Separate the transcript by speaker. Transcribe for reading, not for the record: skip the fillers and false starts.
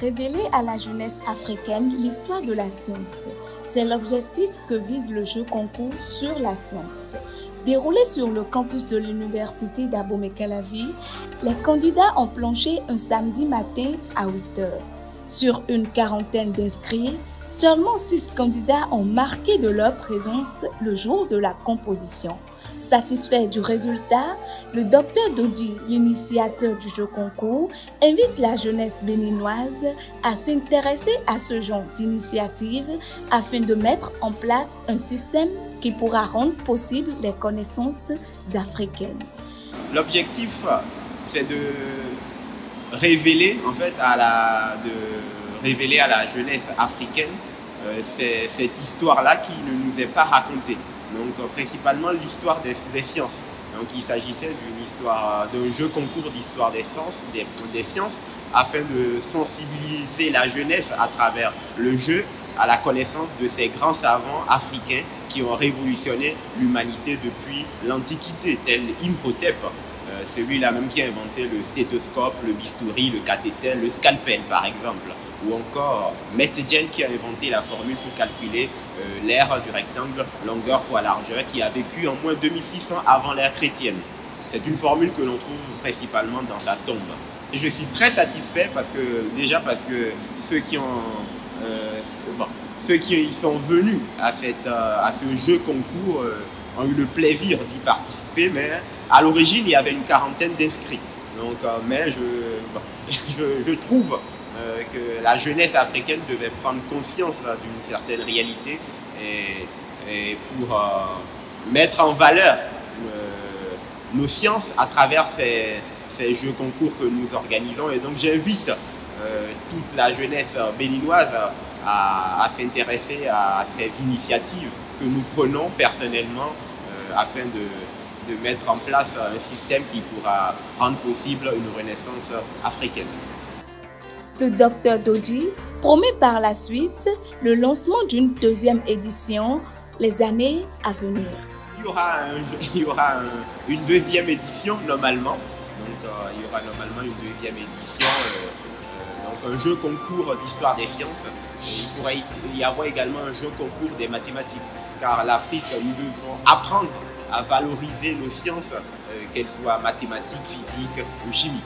Speaker 1: révéler à la jeunesse africaine l'histoire de la science. C'est l'objectif que vise le jeu concours sur la science. Déroulé sur le campus de l'université d'Abomey-Calavi, les candidats ont planché un samedi matin à 8 h. Sur une quarantaine d'inscrits, seulement 6 candidats ont marqué de leur présence le jour de la composition. Satisfait du résultat, le Dr Dodji, l'initiateur du jeu concours, invite la jeunesse béninoise à s'intéresser à ce genre d'initiative afin de mettre en place un système qui pourra rendre possible les connaissances africaines.
Speaker 2: L'objectif, c'est de révéler à la jeunesse africaine cette histoire-là qui ne nous est pas racontée. Donc principalement l'histoire des sciences. Donc il s'agissait d'un jeu concours d'histoire des sciences afin de sensibiliser la jeunesse à travers le jeu à la connaissance de ces grands savants africains qui ont révolutionné l'humanité depuis l'Antiquité, tel Imhotep, celui-là même qui a inventé le stéthoscope, le bistouri, le cathéter, le scalpel par exemple, ou encore Mettingen qui a inventé la formule pour calculer l'aire du rectangle longueur fois largeur, qui a vécu en moins 2600 avant l'ère chrétienne. C'est une formule que l'on trouve principalement dans sa tombe. Et je suis très satisfait parce que ceux qui y sont venus à ce jeu concours ont eu le plaisir d'y participer, mais à l'origine il y avait une quarantaine d'inscrits. Donc, mais je trouve que la jeunesse africaine devait prendre conscience d'une certaine réalité et pour mettre en valeur nos sciences à travers ces jeux concours que nous organisons. Et donc j'invite toute la jeunesse béninoise à s'intéresser à ces initiatives que nous prenons personnellement afin de mettre en place un système qui pourra rendre possible une renaissance africaine.
Speaker 1: Le Dr Dodji promet par la suite le lancement d'une deuxième édition les années à venir.
Speaker 2: Il y aura une deuxième édition normalement. Donc il y aura normalement une deuxième édition, donc un jeu concours d'histoire des sciences. Et il pourrait y avoir également un jeu concours des mathématiques, car l'Afrique, nous devons apprendre à valoriser nos sciences, qu'elles soient mathématiques, physiques ou chimiques.